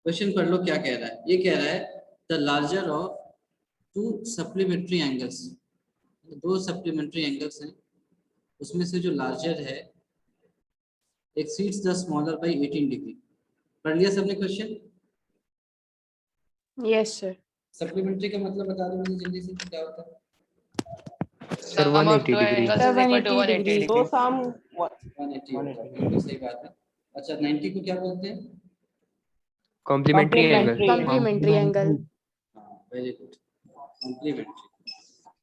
Question पढ़ लो क्या कह रहा है। ये कह रहा है the larger of to supplementary angles, दो सप्लीमेंट्री एंगल्स हैं, उसमें से जो लार्जर है exceeds the smaller by 18 degree. पढ़ लिया सबने क्वेश्चन? Yes sir. सप्लीमेंट्री का मतलब बता दो मुझे जल्दी से, क्या होता है? Sir 180 degree. 180 डिग्री। दो सम 180 होता है, बिल्कुल सही बात है। अच्छा 90 को क्या बोलते हैं? Complementary angle. Complementary angle. हाँ वेरी गुड, कॉम्प्लीमेंट्री।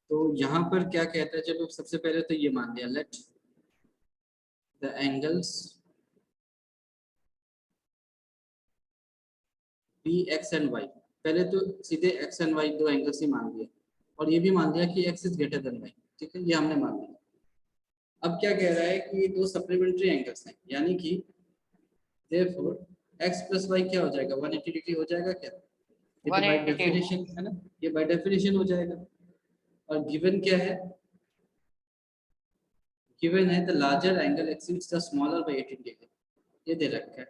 तो यहाँ पर क्या कहता है, चलो सबसे पहले तो ये मान लिया, let the angles be x and y. पहले तो सीधे एक्स एंड वाई दो एंगल्स ही मान लिया, और ये भी मान लिया कि x is greater than y. ठीक है, ये हमने मान लिया। अब क्या कह रहा है कि ये दो सप्लीमेंट्री एंगल्स हैं, यानी कि therefore x प्लस वाई क्या हो जाएगा, 180 डिग्री हो जाएगा क्या? ये तो बाय डेफिनेशन है ना, ये बाय डेफिनेशन हो जाएगा। और गिवन क्या है? गिवन है the larger angle exceeds the smaller by 18 degree. ये दे रखा है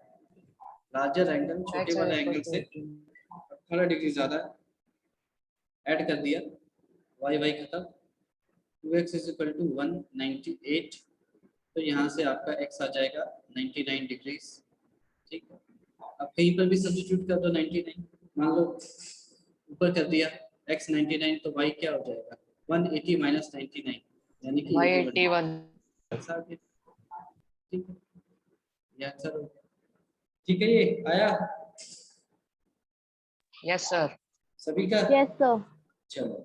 लार्जर एंगल छोटे वाले एंगल से 18 डिग्री ज्यादा ऐड कर दिया, वाई वाई खत्म, 2x इज इक्वल टू 198। तो यहाँ से आपका x आ जाएगा 99 डिग्रीज। ठीक है, अब कहीं पर भी सब्स्टिट्यूट कर दो 99, मान लो ऊपर कर दिया x 99, तो y क्या हो जाएगा 180 माइनस 99, यानी कि 81। ऐसा आ गया। ठीक है, ये आंसर हो। ठीक है, ये आया? Yes sir. सभी का? Yes sir. चलो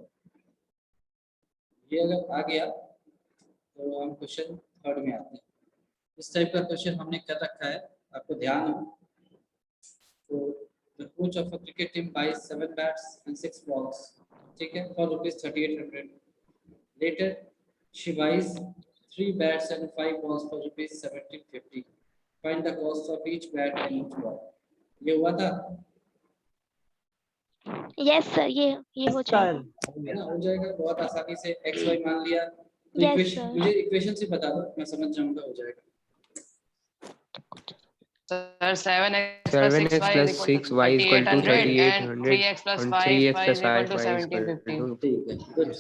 ये अगर आ गया तो हम क्वेश्चन थर्ड में आते हैं। इस टाइप का क्वेश्चन हमने कर रखा है, आपको ध्यान हो तो। The coach of a cricket team buys 7 bats and 6 balls, ठीक है, for rupees 3800. Later she buys 3 bats and 5 balls for rupees 1750. Find the cost of each bat and each ball. ये हुआ था? यस सर, ये हो जाएगा, है ना, हो जाएगा बहुत आसानी से। x y मान लिया तो Yes, इक्वेशन, sir. मुझे इक्वेशन से बता दो, मैं समझ जाऊंगा, हो जाएगा। Sir 7x 7x plus 6y 6y is equal to 3800 3x plus and 5y 3x plus is equal to 5y is equal 1750. to ठीक है, गुड।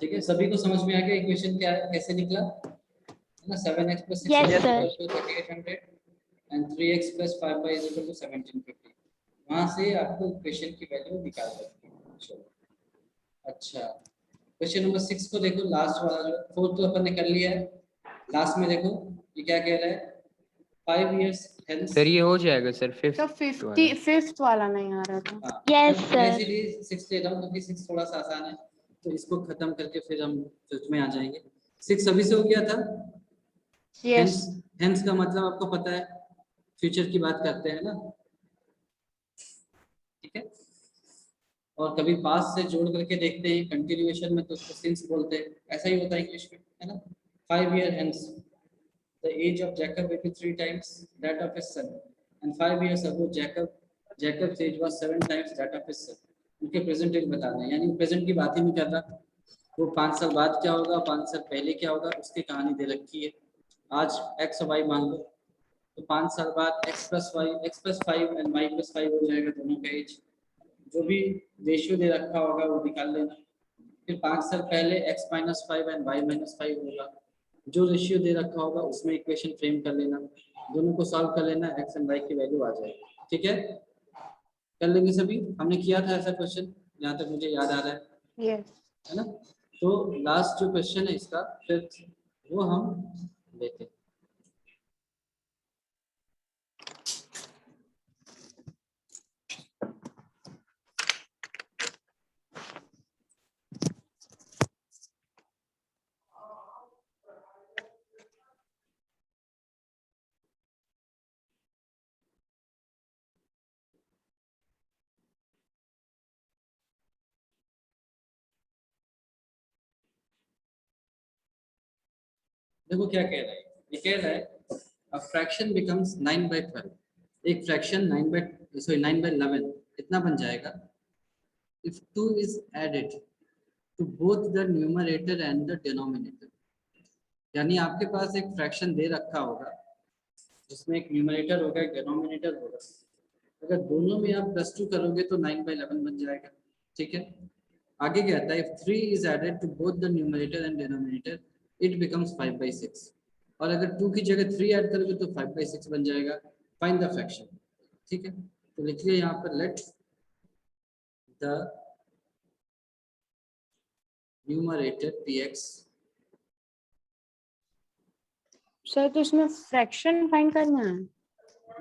ठीक है, सभी को समझ में आ गया इक्वेशन क्या है, कैसे निकला है ना? 7x plus 6y Yes, is sir. equal to 3800 and 3x plus 5y is equal to 1750। वहां से आपको इक्वेशन की वैल्यू निकाल सकते हैं। चलो अच्छा, क्वेश्चन नंबर 6 को देखो, लास्ट वाला जो 4 तो अपन ने कर लिया है। लास्ट में देखो ये क्या कह रहा है, 5 years hence। सर ये हो जाएगा सर तो 5th वाला नहीं आ रहा था। Yes, मैं sir. इसीलिए 6 ले रहा हूँ क्योंकि 6 थोड़ा सा आसान है, तो इसको खत्म करके फिर हम 5th में आ जाएंगे। 6 अभी से हो गया था। यस। हेंस का मतलब आपको पता है, फ्यूचर की बात करते हैं ना, ठीक है। और कभी पास से जोड़ करके देखते हैं कंटिन्यूएशन में, तो उसको सिंस बोलते हैं, ऐसा ही होता है इंग्लिश में, है ना। 5 years hence the age of Jacob will be 3 times that of his son, and 5 years ago Jacob's age was 7 times that of his son। उनके प्रेजेंट एज बताना है, यानी प्रेजेंट की बात ही नहीं कर रहा, वो 5 साल बाद क्या होगा, 5 साल पहले क्या होगा, उसकी कहानी दे रखी है। आज x और y मान लो, तो 5 साल बाद x plus 5 and y plus 5 हो जाएगा दोनों का एज। जो भी रेशियो दे रखा होगा वो निकाल लेना। फिर 5 साल पहले x minus 5 and y minus 5 होगा, जो रेशियो दे रखा होगा उसमें इक्वेशन फ्रेम कर लेना, दोनों को सॉल्व कर लेना, x एंड y की वैल्यू आ जाएगी। ठीक है, कर लेंगे सभी। हमने किया था ऐसा क्वेश्चन, जहाँ तक मुझे याद आ रहा है, यस। है ना। तो लास्ट जो क्वेश्चन है इसका फिर वो हम लेते हैं। देखो क्या कह रहा है, ये कह रहा है a fraction becomes 9/12। एक फ्रैक्शन 9/11 कितना बन जाएगा if 2 is added to both the numerator and the denominator। यानी आपके पास एक फ्रैक्शन दे रखा होगा जिसमें एक न्यूमरेटर होगा एक डिनोमिनेटर होगा, अगर दोनों में आप +2 करोगे तो 9/11 बन जाएगा, ठीक है। आगे कहता है if 3 is added to both the numerator and denominator it becomes 5/6, और अगर 2 की जगह 3 ऐड करोगे तो 5/6 बन जाएगा। फाइंड द फ्रैक्शन, ठीक है। तो लिखिए यहाँ पर let the numerator px, sir तो इसमें फ्रैक्शन फाइंड करना है।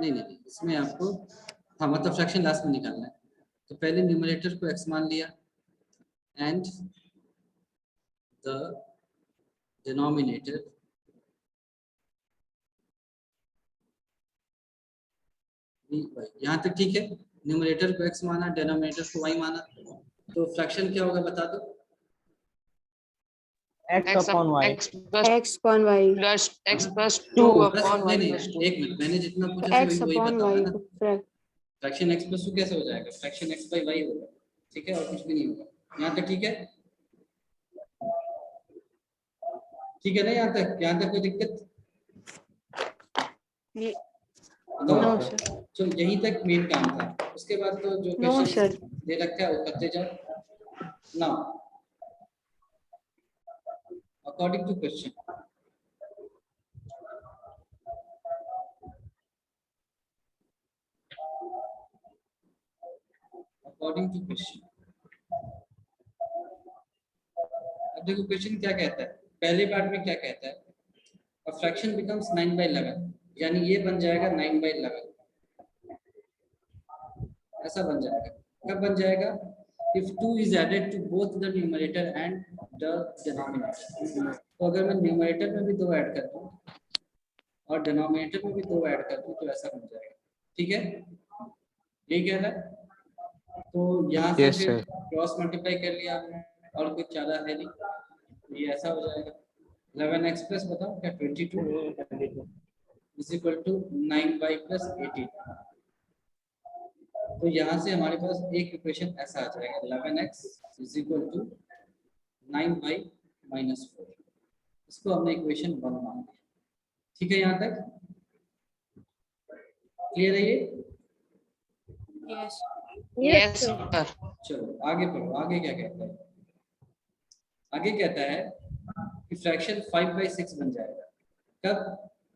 नहीं इसमें आपको, हाँ मतलब फ्रैक्शन लास्ट में निकालना है। तो पहले न्यूमरेटर को x मान लिया एंड द डिनोमिनेटर यहाँ तक ठीक है। न्यूमरेटर को x माना, डिनोमिनेटर को y माना, तो फ्रैक्शन क्या होगा बता दो। x upon y x upon y plus x plus 2 upon y नहीं plus 2. एक मिनट, मैंने जितना पूछा x वही upon बताओ y है ना। को फ्रैक्शन फ्रैक्शन x + 2 कैसे हो जाएगा, फ्रैक्शन x/y होगा, ठीक है, और कुछ भी नहीं होगा। यहाँ तक ठीक है, ठीक है ना। यहाँ तक कोई दिक्कत? ये नो सर, तो यहीं तक मेन काम था। उसके बाद तो जो नो क्वेश्चन सर। दे रखा है वो करते जाओ। Now according to question, according to question, अब देखो क्वेश्चन क्या कहता है। पहले पार्ट में क्या कहता है, अ फ्रैक्शन बिकम्स 9/11, यानी ये बन जाएगा 9/11, ऐसा बन जाएगा। कब बन जाएगा, if 2 is added to both the numerator and the denominator। तो अगर मैं न्यूमरेटर में भी 2 ऐड कर दूं और डिनोमिनेटर में भी 2 ऐड कर दूं तो ऐसा बन जाएगा, ठीक है। यही कह रहा है। तो यहाँ से Yes, फिर sir. क्रॉस मल्टीप्लाई कर लिया आपने, और कुछ ज़्यादा है नहीं, तो ये ऐसा हो जाएगा 11x प्लस बताओ क्या 22 is equal to 9y plus 18। तो यहाँ से हमारे पास एक इक्वेशन ऐसा आ जाएगा 11x is equal to 9y minus 4। इसको हमने इक्वेशन 1 मान लिया, ठीक है। यहाँ तक क्लियर है ये? Yes Yes sir. चलो आगे पढ़ो, आगे क्या कहता है। आगे कहता है कि फ्रैक्शन 5/6 बन जाएगा कब,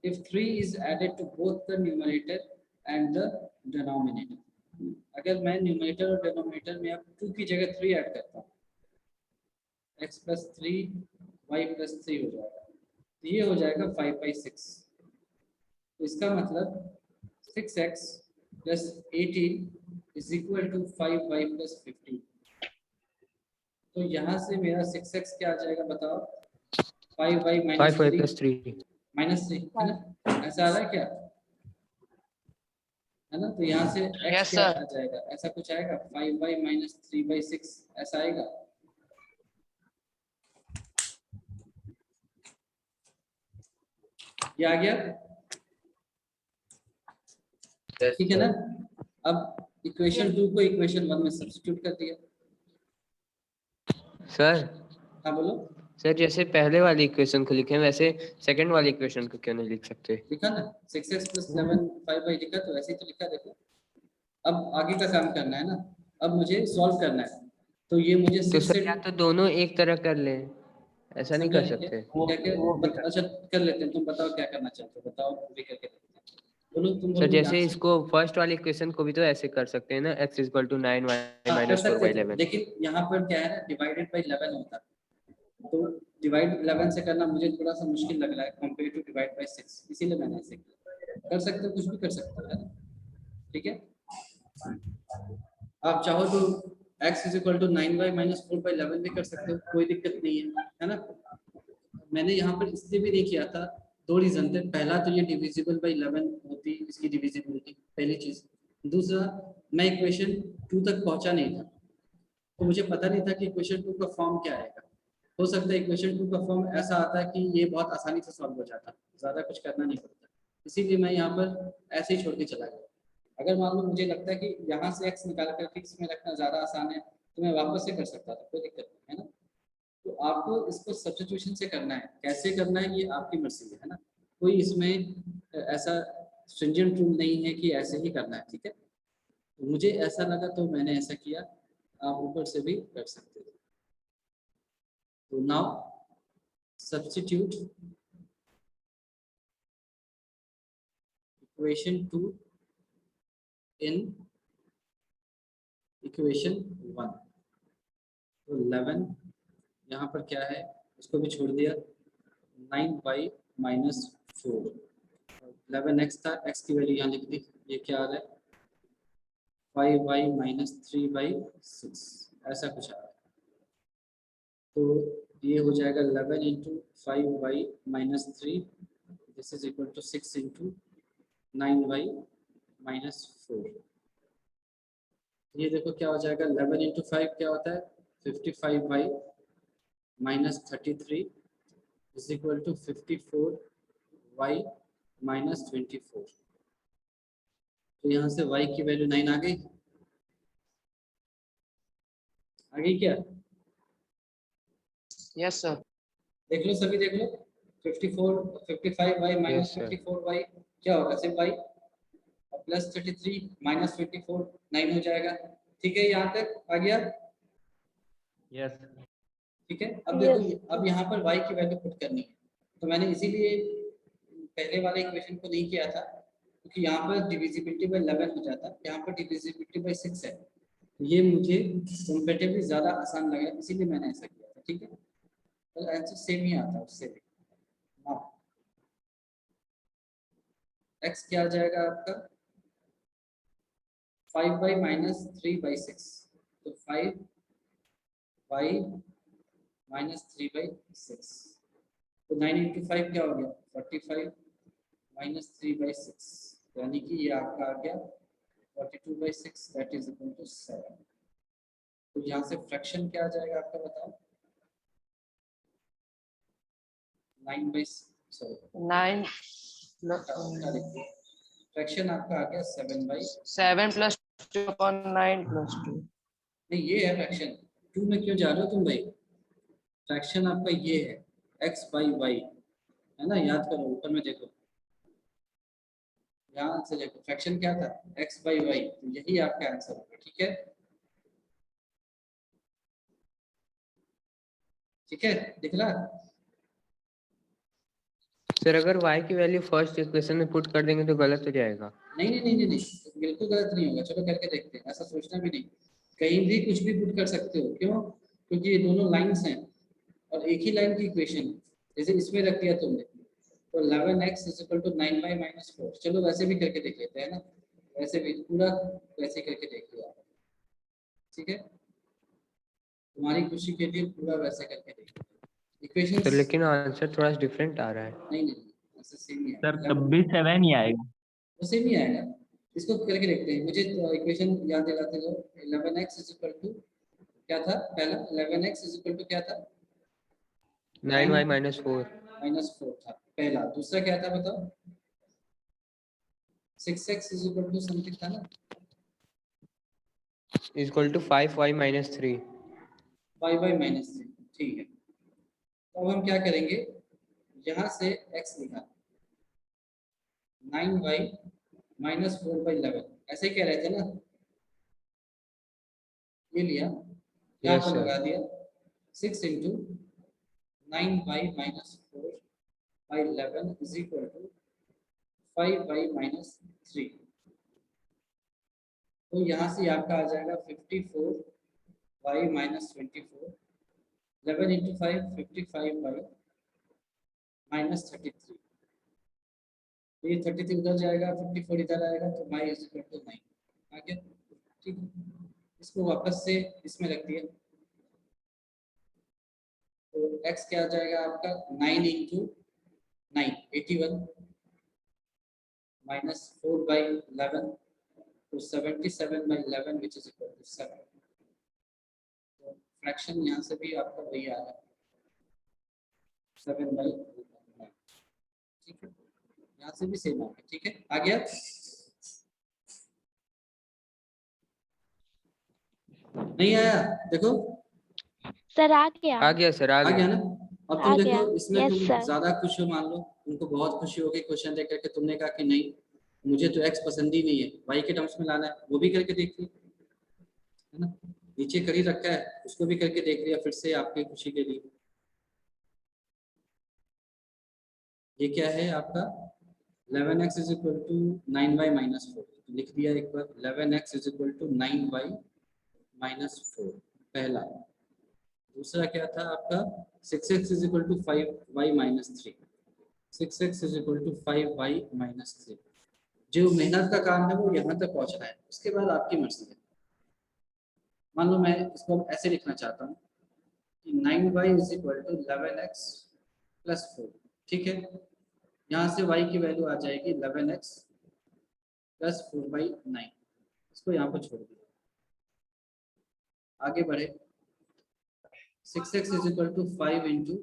if 3 is added to both the numerator and the denominator। अगर मैं न्यूमरेटर और डिनोमिनेटर में अब 2 की जगह 3 ऐड करता हूँ, x + 3 y + 3 हो जाएगा, तो ये हो जाएगा 5/6। तो इसका मतलब 6x + 18 is equal to 5y + 15। तो यहाँ से मेरा 6x क्या आ जाएगा बताओ, 5y 5y - plus 3. 3 है ना, ऐसा आ रहा है क्या, है ना। तो यहाँ से x Yes, क्या sir. आ जाएगा, ऐसा कुछ आएगा 5y - 3/6 ऐसा आएगा। ये आ गया, ठीक है ना। अब इक्वेशन 2 को इक्वेशन 1 में सब्स्टिट्यूट कर दिया। Sir, हाँ बोलो, सर जैसे पहले वाली इक्वेशन को लिखे हैं वैसे सेकंड वाली इक्वेशन को क्यों नहीं लिख सकते? लिखा ना 6x + 11 5y लिखा, तो ऐसे ही तो लिखा। देखो अब आगे का काम करना है ना, अब मुझे सॉल्व करना है। तो ये मुझे तो 6 सर से या तो दोनों एक तरह कर लें, ऐसा नहीं कर सकते? अच्छा कर लेते हैं। तुम बताओ क्या करना चाहते हो, बताओ भी करके देखते हैं। बोलो तुम सर बोलो जैसे इसको फर्स्ट वाली इक्वेशन को भी तो ऐसे कर सकते हैं ना, x = 9y कर - सकते 4y थे, 11। लेकिन यहाँ पर क्या है ना, डिवाइडेड बाय 11 होता, तो डिवाइड 11 से करना मुझे थोड़ा सा मुश्किल लग रहा है कंपेयर टू डिवाइड बाय 6, इसीलिए मैंने ऐसे किया। कर सकते हो, कुछ भी कर सकते हो, है ना, ठीक है। आप चाहो तो x = 9y - 4/11 भी कर सकते हो, कोई दिक्कत नहीं है ना। मैंने यहाँ पर इसलिए भी नहीं किया था, 2 रीजन थे। पहला तो ये डिविजिबल बाय 11 होती, इसकी डिविजिबिलिटी पहली चीज। दूसरा, मैं इक्वेशन 2 तक पहुंचा नहीं था, तो मुझे पता नहीं था कि इक्वेशन 2 का फॉर्म क्या आएगा। हो सकता है इक्वेशन 2 का फॉर्म ऐसा आता है कि ये बहुत आसानी से सॉल्व हो जाता, ज़्यादा कुछ करना नहीं पड़ता, इसीलिए मैं यहाँ पर ऐसे ही छोड़ के चला गया। अगर मान लो मुझे लगता है कि यहाँ से x निकाल कर फिक्स में रखना ज़्यादा आसान है, तो मैं वापस से कर सकता था, कोई दिक्कत नहीं है ना। तो आपको इसको सब्स्टिट्यूशन से करना है, कैसे करना है ये आपकी मर्जी है ना, कोई इसमें ऐसा स्ट्रिंजेंट रूल नहीं है कि ऐसे ही करना है, ठीक है। तो मुझे ऐसा लगा तो मैंने ऐसा किया, आप ऊपर से भी कर सकते हो। तो now substitute equation 2 in equation 1। तो 11 यहाँ पर क्या है, उसको भी छोड़ दिया, 9y माइनस 4। 11x था, x की वैल्यू यहाँ लिख दी, ये क्या आ रहा है 5y माइनस 3/6, ऐसा कुछ आ रहा है। तो ये हो जाएगा 11 into 5y minus 3, this is equal to 6 into 9y minus 4। ये देखो क्या हो जाएगा, 11 इंटू 5 क्या होता है 55y minus 33 is equal to 54y minus 24। तो यहाँ से y की वैल्यू 9 आ गई, आ गई क्या? Yes, sir. देख लो सभी, देख लो 55y minus Yes, sir. 54y क्या होगा, सिर्फ y और प्लस 33 माइनस 24 9 हो जाएगा। ठीक है, यहाँ तक आ गया? यस ठीक है, अब देखो अब यहाँ पर y की वैल्यू पुट करनी है, तो मैंने इसीलिए पहले वाले इक्वेशन को नहीं किया था, क्योंकि यहाँ पर डिविजिबिलिटी बाय 11 हो जाता है, यहाँ पर डिविजिबिलिटी बाय 6 है, तो ये मुझे कंपैरेटिवली ज़्यादा आसान लगा, इसीलिए मैंने ऐसा किया था। ठीक है, तो आंसर सेम ही आता है उससे भी। हाँ, x क्या आ जाएगा आपका 5y माइनस 3/6, तो 5y माइनस 3/6, तो 9 इंटू 5 क्या हो गया 45 माइनस 3/6, यानी कि ये आपका आ गया 42/6, दैट इज इक्वल टू 7। तो यहाँ से फ्रैक्शन क्या आ जाएगा आपका, बताओ 9 फ्रैक्शन आपका आ गया 7/, 7 plus 2 upon 9 plus 2. नहीं ये है फ्रैक्शन, 2 में क्यों जा रहे हो तुम भाई, फ्रैक्शन आपका ये है x/y है ना, याद करो ऊपर में देखो, ध्यान से देखो फ्रैक्शन क्या था x/y, तो यही आपका आंसर होगा। ठीक है, ठीक है, दिख रहा? सर, अगर y की वैल्यू फर्स्ट इक्वेशन में पुट कर देंगे तो गलत हो जाएगा। नहीं नहीं नहीं नहीं नहीं, बिल्कुल गलत नहीं होगा, चलो करके देखते हैं, ऐसा सोचना भी नहीं, कहीं भी कुछ भी पुट कर सकते हो, क्यों, क्योंकि ये दोनों लाइंस हैं और एक ही लाइन की इक्वेशन है। जैसे इसमें रख दिया तुमने, तो 11x is equal to 9y minus 4, चलो वैसे भी करके देख लेते हैं ना, वैसे भी पूरा वैसे करके देख लिया, ठीक है, तुम्हारी खुशी के लिए पूरा वैसे करके देख लिया इक्वेशन। सर लेकिन आंसर थोड़ा डिफरेंट आ रहा है। नहीं नहीं ऐसे सेम ही है सर तब भी 7 ही आएगा। वो सेम ही आएगा, इसको करके देखते हैं, मुझे इक्वेशन याद दिलाते हो। 11x इज इक्वल टू क्या था पहला, 11x इज इक्वल टू क्या था 9y माइनस 4 था पहला, दूसरा क्या था बताओ 6x is equal to something था ना, is equal to 5y minus 3। 5y minus 3, ठीक है। तो अब हम क्या करेंगे, यहाँ से x निकाल 9y माइनस 4/11, ऐसे ही कह रहे थे ना, ये लिया यहाँ Yes, पर sir. लगा दिया 6 into 9y minus 4/11 is equal to 5y minus 3। तो यहाँ से आपका आ जाएगा 54y minus 24, 11 into 5 55y minus 33, तो ये 33 उधर जाएगा 54 इधर आएगा, तो y इज इक्वल टू 9 आ गया। ठीक है, इसको वापस से इसमें रख दिया, तो x क्या आ जाएगा आपका 9 इंटू 9 81 माइनस 4/11, तो 77/11 विच इज इक्वल टू 7। तो फ्रैक्शन यहाँ से भी आपका वही आ रहा है 7/11, ठीक है, यहाँ से भी सेम आ गया। ठीक है, आ गया, नहीं आया, देखो सर आ गया। आ गया सर, आ आ गया गया। ना। अब आ तुम गया। देखो इसमें Yes, तुम sir. ज्यादा खुश हो, मान लो तुमको बहुत खुशी होगी क्वेश्चन देख करके, तुमने कहा कि नहीं मुझे तो x पसंद ही नहीं है, y के टर्म्स में लाना है, वो भी करके देख लिया, है ना। नीचे कर ही रखा है, उसको भी करके देख लिया फिर से आपकी खुशी के लिए। ये क्या है आपका 11x is equal to 9y minus 4, लिख दिया एक बार 11x is equal to 9y minus 4 पहला। दूसरा क्या था आपका 6x is equal to 5y minus 3, 6x is equal to 5y minus 3। जो मेहनत का काम है वो यहाँ तक पहुँचना है, उसके बाद आपकी मर्जी है। मान लो मैं इसको ऐसे लिखना चाहता हूँ कि 9y is equal to 11x plus 4, ठीक है। यहाँ से y की वैल्यू आ जाएगी 11x प्लस 4/9, इसको यहाँ पर छोड़ दिया। आगे बढ़े 6x is equal to 5 into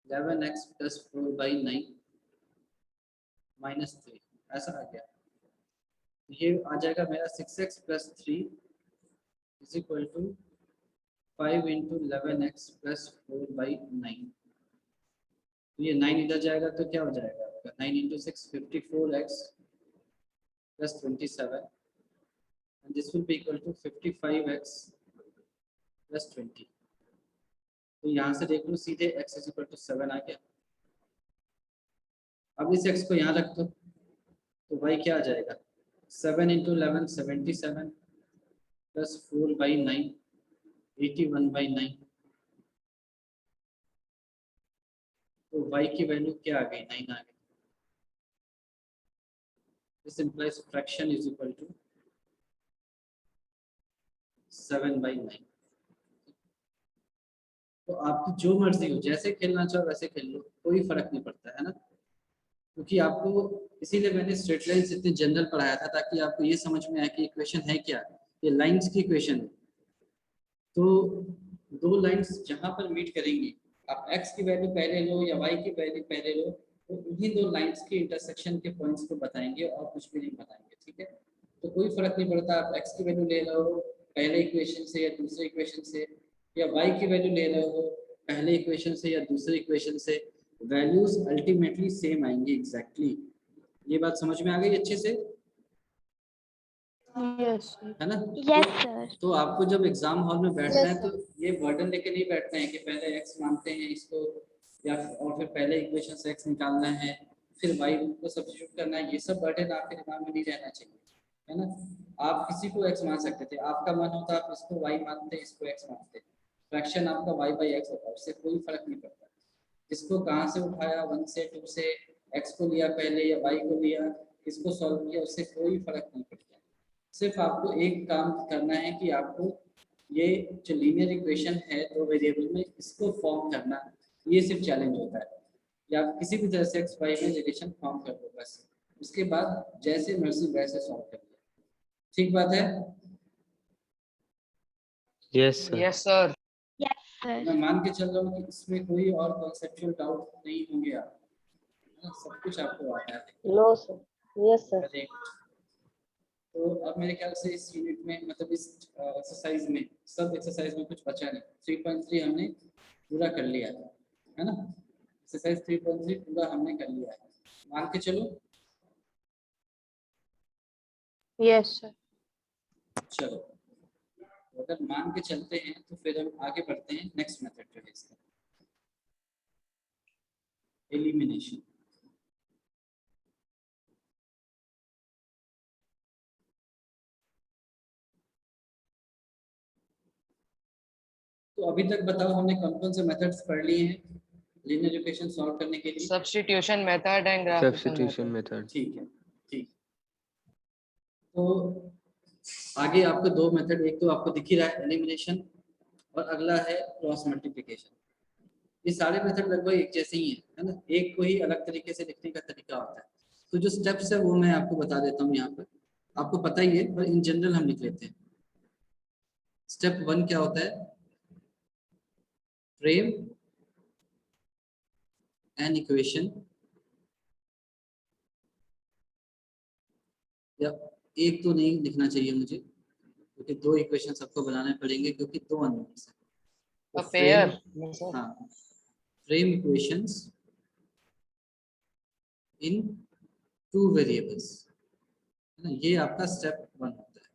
11x plus 4/9 minus 3, ऐसा आ गया। ये आ जाएगा मेरा 6x plus 3 is equal to 5 into 11x plus 4/9। तो ये 9 इधर जाएगा तो क्या हो जाएगा आपका 9 into 6 54x plus 27 and this will be equal to 55x plus 20। तो यहाँ से देख लो सीधे x इज इक्वल टू 7 आ गया। अब इस x को यहाँ रख दो तो y क्या आ जाएगा 7 इंटू 11 77 प्लस 4/9 81/9। तो y की वैल्यू क्या आ गई 9 आ गई। This implies fraction is equal to 7/9। तो आपकी जो मर्जी हो, जैसे खेलना चाहो वैसे खेल लो, कोई फर्क नहीं पड़ता है ना। क्योंकि आपको इसीलिए मैंने स्ट्रेट लाइंस इतने जनरल पढ़ाया था ताकि आपको ये समझ में आए कि इक्वेशन है क्या, ये लाइंस की इक्वेशन है। तो दो लाइंस जहां पर मीट करेंगी, आप x की वैल्यू पहले लो या y की वैल्यू पहले लो, तो उन्हीं दो लाइंस के इंटरसेक्शन के पॉइंट्स को बताएंगे और कुछ भी नहीं बताएंगे, ठीक है। तो कोई फर्क नहीं पड़ता आप x की वैल्यू ले लो पहले इक्वेशन से या दूसरे इक्वेशन से, या y की वैल्यू ले रहे हो पहले इक्वेशन से या दूसरे इक्वेशन से, वैल्यूज अल्टीमेटली सेम आएंगे एग्जैक्टली। ये बात समझ में आ गई अच्छे से, यस है ना। Yes sir. तो आपको जब एग्जाम हॉल में बैठना है तो ये बर्डन लेके नहीं बैठना है कि पहले x मानते हैं इसको, या और फिर पहले इक्वेशन से x निकालना है फिर y को सब्स्टिट्यूट करना है। ये सब बर्डन आपके दिमाग में नहीं रहना चाहिए, है ना। आप किसी को x मान सकते थे, आपका मन होता आप इसको y मानते, इसको x मानते, फ्रैक्शन आपका y/x होता, उससे कोई फर्क नहीं पड़ता। इसको कहाँ से उठाया 1 से 2 से, x को लिया पहले या y को लिया, इसको सॉल्व किया, उससे कोई फर्क नहीं पड़ता। सिर्फ आपको एक काम करना है कि आपको ये जो लीनियर इक्वेशन है दो वेरिएबल में, इसको फॉर्म करना, ये सिर्फ चैलेंज होता है। या आप किसी भी तरह से x y में रिलेशन फॉर्म कर दो बस, उसके बाद जैसे मर्जी वैसे सॉल्व कर लो, ठीक बात है। Yes sir. Yes sir. Sir मैं मान के चल रहा हूँ कि इसमें कोई और कॉन्सेप्चुअल डाउट नहीं होंगे आप, है ना? सब कुछ आपको आता है। No sir. Yes sir. Correct. तो अब मेरे ख्याल से इस यूनिट में मतलब इस एक्सरसाइज में, सब एक्सरसाइज में कुछ बचा नहीं। 3.3 हमने पूरा कर लिया है ना। एक्सरसाइज 3.3 पूरा हमने कर लिया है, मान के चलो। Yes sir. चलो तो अगर मान के चलते हैं तो फिर हम आगे बढ़ते हैं नेक्स्ट मेथड जो है इसका, एलिमिनेशन। तो अभी तक बताओ हमने कौन-कौन से मेथड्स पढ़ लिए हैं लीनियर इक्वेशन सॉल्व करने के लिए। Substitution method and graphical substitution method. Method. ठीक है, ठीक। तो आगे आपको दो मेथड, एक तो आपको दिख ही रहा है एलिमिनेशन, और अगला है क्रॉस मल्टीप्लिकेशन। ये सारे मेथड लगभग एक जैसे ही हैं, है ना। एक को ही अलग तरीके से लिखने का तरीका होता है। तो जो स्टेप्स है वो मैं आपको बता देता हूँ यहाँ पर, आपको पता ही है पर इन जनरल हम लिख लेते हैं। स्टेप 1 क्या होता है, फ्रेम एन इक्वेशन, या एक तो नहीं लिखना चाहिए मुझे क्योंकि दो इक्वेशन सबको बनाने पड़ेंगे क्योंकि दो अननोन्स हैं। अ तो पेयर। हाँ, फ्रेम इक्वेशंस इन 2 वेरिएबल्स, है ना, ये आपका स्टेप 1 होता है।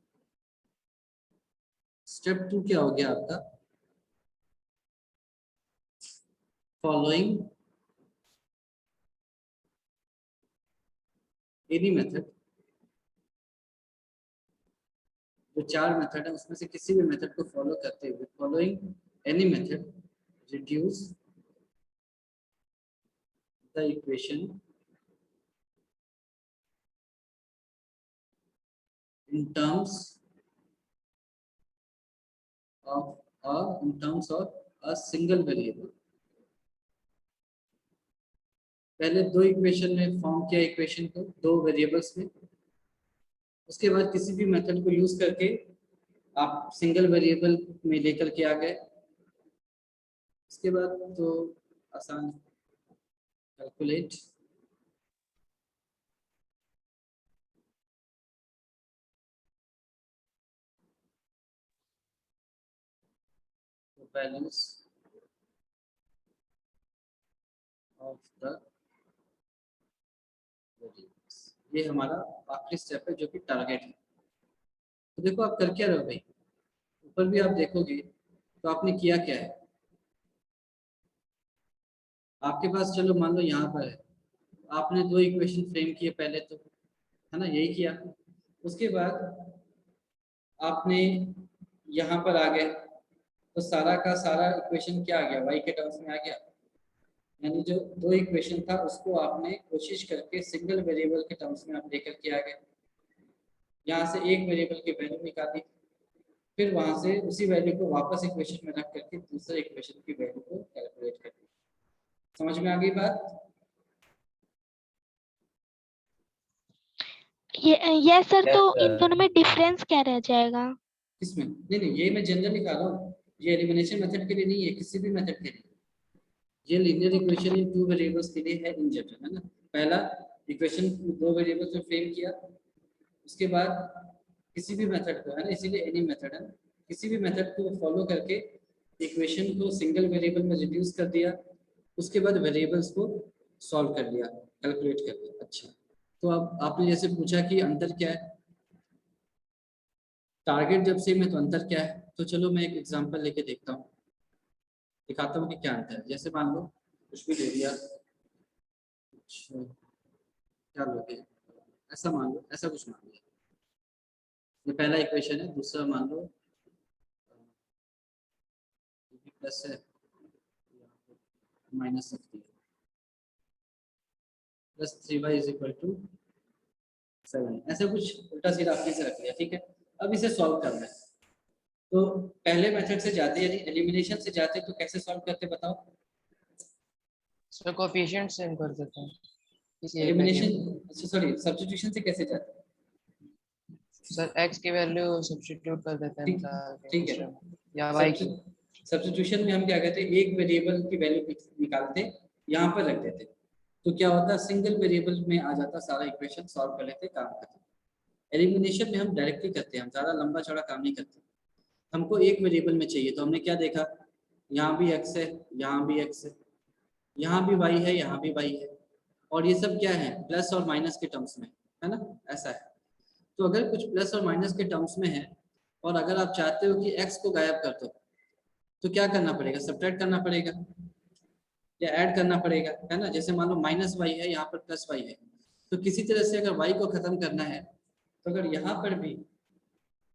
स्टेप 2 क्या हो गया आपका, फॉलोइंग एनी मेथड, जो 4 मेथड है उसमें से किसी भी मेथड को फॉलो करते हुए, following any method reduce the equation in terms of a single variable। पहले 2 इक्वेशन में फॉर्म किया इक्वेशन को 2 वेरिएबल्स में, उसके बाद किसी भी मेथड को यूज करके आप सिंगल वेरिएबल में लेकर के आ गए। उसके बाद तो आसान, calculate values of the variables. ये हमारा आखिरी स्टेप है जो कि टारगेट है। तो देखो आप कर क्या रहे हो भाई, ऊपर भी आप देखोगे तो आपने किया क्या है। आपके पास चलो मान लो यहाँ पर है, आपने 2 इक्वेशन फ्रेम किए पहले, तो है ना, यही किया। उसके बाद आपने यहाँ पर आ गए तो सारा का सारा इक्वेशन क्या आ गया, y के टर्म्स में आ गया। यानी जो 2 इक्वेशन था उसको आपने कोशिश करके सिंगल वेरिएबल के टर्म्स में आप लेकर के आ गए। यहाँ से एक वेरिएबल की वैल्यू निकाली, फिर वहां से उसी वैल्यू को वापस इक्वेशन में रख करके दूसरे इक्वेशन की वैल्यू को कैलकुलेट कर दी। समझ में आ गई बात? यस सर, तो इन दोनों में डिफरेंस क्या रह जाएगा? किसमें? नहीं, ये मैं जनरल निकाल रहा हूँ, ये एलिमिनेशन मेथड के लिए नहीं है, किसी भी मेथड के लिए। ये लीनियर इक्वेशन इन 2 वेरिएबल्स के लिए है इन जनरल, है ना। पहला इक्वेशन 2 वेरिएबल्स में फ्रेम किया, उसके बाद किसी भी मेथड को, है ना, इसीलिए एनी मेथड है, किसी भी मेथड को फॉलो करके इक्वेशन को सिंगल वेरिएबल में रिड्यूस कर दिया, उसके बाद वेरिएबल्स को सॉल्व कर लिया, कैलकुलेट कर लिया। अच्छा, तो अब आपने जैसे पूछा कि अंतर क्या है, टारगेट जब सेम है तो अंतर क्या है, तो चलो मैं एक एग्जांपल लेके देखता हूँ, दिखाता हूँ कि क्या अंतर है। जैसे मान लो कुछ भी ले लिया, क्या लोगे, ऐसा मान लो, ऐसा कुछ मान लिया, ये पहला इक्वेशन है। दूसरा मान लो प्लस है, माइनस रख दिया, plus 3y is equal to 7, ऐसा कुछ उल्टा सीधा आपने से रख लिया। ठीक है, अब इसे सॉल्व करना है, तो पहले मेथड से जाते यानी एलिमिनेशन से जाते तो कैसे सॉल्व करते बताओ? सर कोएफिशिएंट सेम कर देते हैं किसी एक एलिमिनेशन, variable। अच्छा सॉरी, सब्स्टिट्यूशन से कैसे जाते? सर x की वैल्यू सब्स्टिट्यूट कर देते हैं ठीक मतलब ठीक है, दूसरे में, या y की। सब्स्टिट्यूशन में हम क्या कहते हैं, एक वेरिएबल की वैल्यू निकालते, यहाँ पर रख देते, तो क्या होता, सिंगल वेरिएबल में आ जाता, सारा इक्वेशन सॉल्व कर लेते, काम खत्म। एलिमिनेशन में हम डायरेक्टली करते हैं, हम ज़्यादा लंबा चौड़ा काम नहीं करते। हमको एक वेरिएबल में चाहिए, तो हमने क्या देखा, यहाँ भी x है, यहाँ भी x है, यहाँ भी y है, यहाँ भी y है, और ये सब क्या है, प्लस और माइनस के टर्म्स में, है ना, ऐसा है। तो अगर कुछ प्लस और माइनस के टर्म्स में है और अगर आप चाहते हो कि x को गायब कर दो, तो क्या करना पड़ेगा, सब्ट्रैक्ट करना पड़ेगा या ऐड करना पड़ेगा, है ना। जैसे मान लो माइनस वाई है, यहाँ पर प्लस वाई है, तो किसी तरह से अगर y को खत्म करना है, तो अगर यहाँ पर भी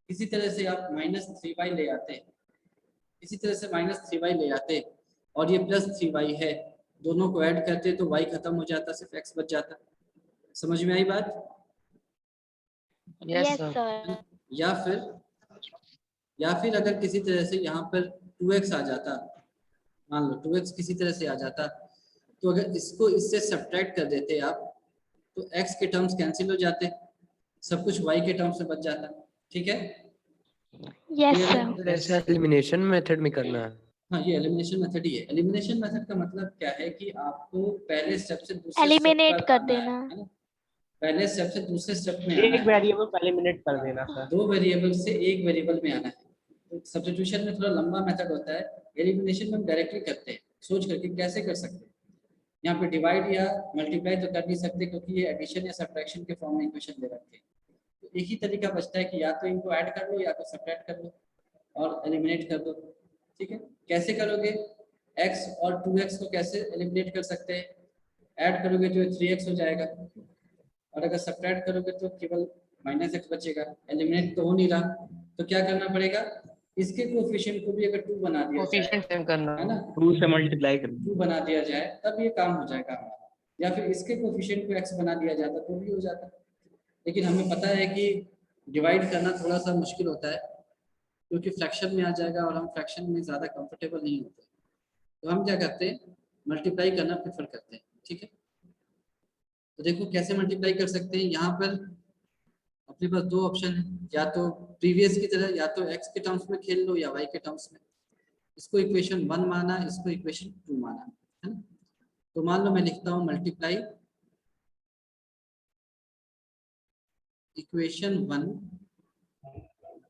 किसी तरह से आप -3y ले आते, इसी तरह से -3y ले आते और ये +3y है, दोनों को ऐड करते तो y खत्म हो जाता, सिर्फ x बच जाता। समझ में आई बात? Yes yes sir. सर। या फिर अगर किसी तरह से यहाँ पर 2x आ जाता, मान लो 2x किसी तरह से आ जाता, तो अगर इसको इससे सब्ट्रैक्ट कर देते आप, तो x के टर्म्स कैंसिल हो जाते, सब कुछ y के टर्म्स में बच जाता। ठीक है, यस सर। ऐसा एलिमिनेशन मेथड में करना है। हाँ, ये एलिमिनेशन मेथड ही है। एलिमिनेशन मेथड का मतलब क्या है कि आपको पहले स्टेप से दूसरे एलिमिनेट स्टेप कर पर आना देना। है ना, पहले स्टेप से दूसरे स्टेप में आना एक है, वेरिएबल को एलिमिनेट कर देना सर। 2 वेरिएबल से एक वेरिएबल में आना है। तो सब्स्टिट्यूशन में थोड़ा लंबा मेथड होता है, एलिमिनेशन में हम डायरेक्टली करते हैं, सोच करके कैसे कर सकते हैं। यहाँ पे डिवाइड या मल्टीप्लाई तो कर नहीं सकते क्योंकि ये एडिशन या सब्ट्रैक्शन के फॉर्म में इक्वेशन दे रखे हैं। तो एक ही तरीका बचता है कि या तो इनको ऐड कर लो या तो सब्ट्रैक्ट कर लो और एलिमिनेट कर दो। ठीक है, कैसे करोगे? x और 2x को कैसे एलिमिनेट कर सकते हैं? ऐड करोगे तो 3x हो जाएगा और अगर सब्ट्रैक्ट करोगे तो केवल -x बचेगा। एलिमिनेट तो हो नहीं रहा, तो क्या करना पड़ेगा? इसके कोएफिशिएंट को भी अगर 2 बना दिया जाए, कोफिशिएंट सेम करना है ना, 2 से मल्टीप्लाई कर 2 बना दिया जाए तब ये काम हो जाएगा हमारा। या फिर इसके कोएफिशिएंट को x बना दिया जाता तो भी हो जाता। लेकिन हमें पता है कि डिवाइड करना थोड़ा सा मुश्किल होता है क्योंकि फ्रैक्शन में आ जाएगा और हम फ्रैक्शन में ज़्यादा कंफर्टेबल नहीं होते, तो हम क्या करते हैं? मल्टीप्लाई करना प्रेफर करते हैं। ठीक है, तो देखो कैसे मल्टीप्लाई कर सकते हैं। यहाँ पर अपने पास दो ऑप्शन है, या तो प्रीवियस की तरह या तो x के टर्म्स में खेल लो या y के टर्म्स में। इसको इक्वेशन 1 माना, इसको इक्वेशन 2 माना, है ना। तो मान लो मैं लिखता हूँ मल्टीप्लाई इक्वेशन 1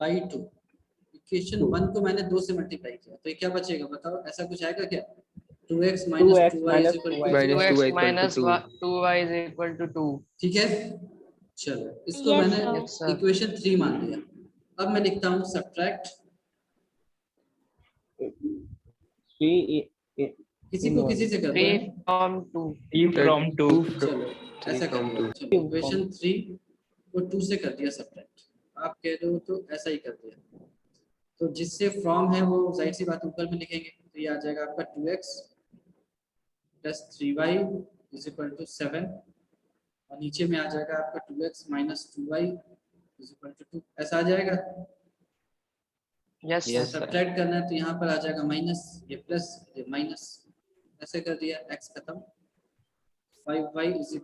बाई 2। इक्वेशन 1 को मैंने 2 से मल्टीप्लाई किया तो ये क्या बचेगा बताओ? ऐसा कुछ आएगा क्या? 2x - 2x 2y minus = 2y. 2x 2y minus = 2. 2y is equal to 2. ठीक है, चलो इसको Yes, मैंने sir. Yes, sir. इक्वेशन 3 मान लिया। अब मैं लिखता हूँ सब्ट्रैक्ट, 3 किसी को किसी से कर दो, 3 from 2. from 2. चलो ऐसा कर from लो। 2. चलो इक्वेशन 3 को 2 से कर दिया सब्ट्रैक्ट, आप कह रहे हो तो ऐसा ही कर दिया। तो जिससे फ्रॉम है वो जाहिर सी बात ऊपर में लिखेंगे, तो ये आ जाएगा आपका 2x + 3y = 7 और नीचे में आ जाएगा आपका 2x - 2y = 2। ऐसा आ जाएगा। Yes, Yes, sir. sir. Subtract करना है तो यहाँ पर आ जाएगा माइनस, ये प्लस, ये माइनस, ऐसे कर दिया, x खत्म। 5y =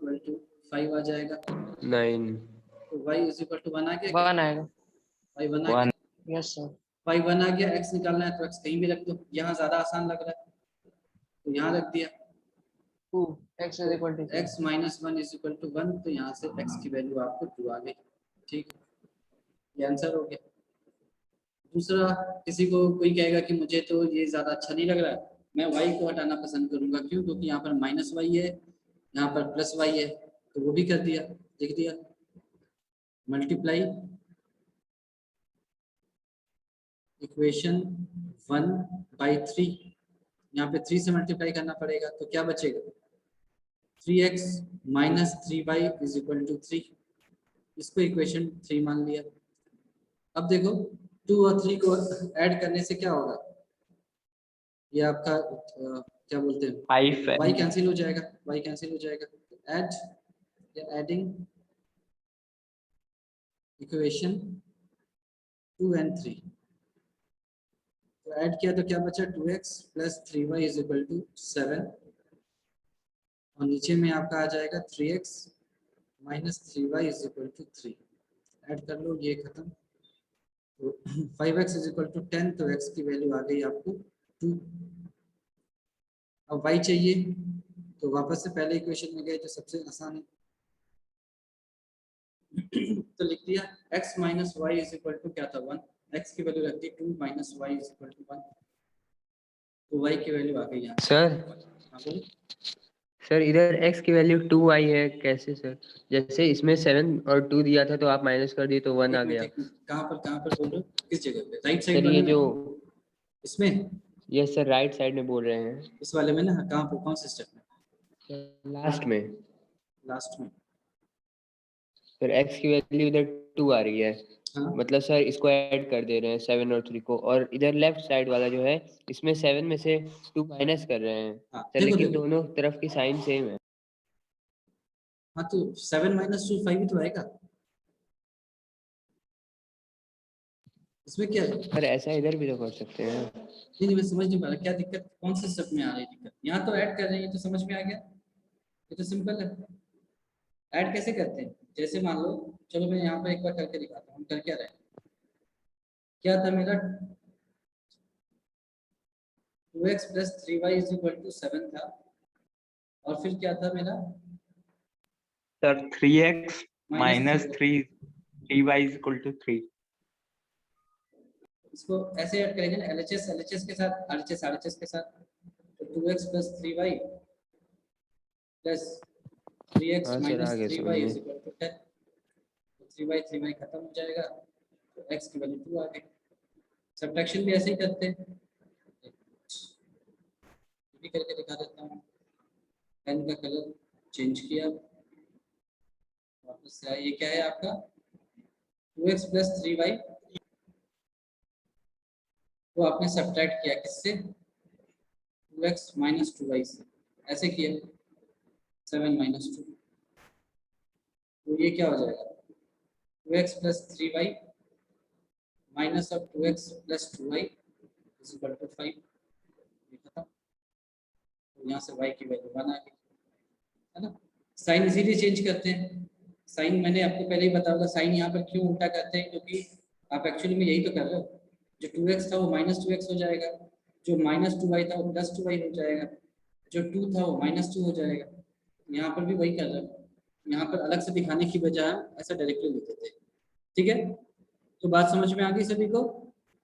5 आ जाएगा, 9. तो y = 1 आ गया। 1 आएगा. 5 1 आ गया, Yes, sir. 5 1 आ गया। x निकालना है तो x कहीं भी रख दो, यहाँ ज्यादा आसान लग रहा है तो यहाँ रख दिया। 2. X is equal to 2. x - 1 = 1, तो यहाँ से x की वैल्यू आपको 2 आ गई। ठीक, ये आंसर हो गया। दूसरा, किसी को कोई कहेगा कि मुझे तो ये ज़्यादा अच्छा नहीं लग रहा है, मैं y को हटाना पसंद करूंगा। क्यों? क्योंकि यहाँ पर -y है, यहाँ पर +y है, तो वो भी कर दिया, लिख दिया मल्टीप्लाई इक्वेशन 1/3। यहाँ पे 3 से मल्टीप्लाई करना पड़ेगा तो क्या बचेगा? 3x - 3y = 3। इसको इक्वेशन 3 मान लिया। अब देखो 2 और 3 को ऐड करने से क्या होगा? ये आपका क्या बोलते हैं, 5 y कैंसिल हो जाएगा, y कैंसिल हो जाएगा। ऐड या एडिंग इक्वेशन 2 and 3, तो ऐड किया तो क्या बचा? 2x + 3y = 7 और नीचे में आपका आ जाएगा 3x - 3y = 3। ऐड कर लो, ये खत्म। तो 5x = 10, तो x की वैल्यू आ गई आपको 2। अब y चाहिए तो वापस से पहले इक्वेशन में गए जो सबसे आसान है, तो लिख दिया x - y = क्या था? 1। x की वैल्यू रख दी 2 - y = 1, तो y की वैल्यू आ गई यहाँ। सर हाँ बोलो। सर इधर x की वैल्यू 2y है, कैसे सर? जैसे इसमें 7 और 2 दिया था तो आप माइनस कर दिए तो 1 आ गया। कहाँ पर बोल रहे हो? किस जगह पे? राइट सर साइड ये वाले जो में? इसमें? यस सर राइट साइड में बोल रहे हैं, इस वाले में ना? कहाँ पर, कौन से स्टेप में? लास्ट में। लास्ट में। सर x की वैल्यू इधर 2 आ रही है, हाँ मतलब सर इसको ऐड कर दे रहे हैं 7 और 3 को, और इधर लेफ्ट साइड वाला जो है इसमें 7 में से 2 माइनस कर रहे हैं। हाँ, सर देखो लेकिन देखो, दोनों तरफ की साइन सेम है। हाँ तो 7 - 2 5 ही तो आएगा। इसमें क्या है? सर ऐसा इधर भी तो कर सकते हैं। नहीं, मैं समझ नहीं पा रहा क्या दिक्कत, कौन से स्टेप में आ रही दिक्कत? यहाँ तो ऐड कर रहे हैं, ये तो समझ में आ गया, ये तो सिंपल है। ऐड कैसे करते हैं? जैसे मान लो, चलो मैं यहाँ पर एक बार करके दिखाता हूँ, हम कर क्या रहे हैं। क्या था मेरा? 2x + 3y = 7 था, और फिर क्या था मेरा? Sir 3x -3y। - 3y = 3। इसको ऐसे ऐड करेंगे ना, LHS के साथ, RHS के साथ, तो 2x + 3y प्लस 3x हाँ सर, माइनस आ गया 3y समझ में। Is equal to 10। 3y खत्म हो जाएगा तो x की वैल्यू 2 आ गई। सब्ट्रैक्शन भी ऐसे ही करते हैं, ये भी करके दिखा देता हूँ। पेन का कलर चेंज किया, वापस से आया, ये क्या है आपका 2x प्लस 3y वो आपने सब्ट्रैक्ट किया किससे, 2x माइनस 2y से, ऐसे किया 7 माइनस 2, तो ये क्या हो जाएगा 2x plus 3y minus of 2x plus 2y is equal to 5। ये खत्म, तो यहाँ से y की वैल्यू 1 आ गई, है ना। साइन इजीली चेंज करते हैं, साइन मैंने आपको पहले ही बताया था, साइन यहाँ पर क्यों उल्टा करते हैं, क्योंकि आप एक्चुअली में यही तो कर रहे हो, जो 2x था वो माइनस 2x हो जाएगा, जो माइनस 2y था वो प्लस 2y हो जाएगा, जो 2 था वो माइनस 2 हो जाएगा। यहाँ पर भी वही कर रहे हो, यहाँ पर अलग से दिखाने की बजाय ऐसा डायरेक्टली लिख देते हैं। ठीक है, तो बात समझ में आ गई सभी को।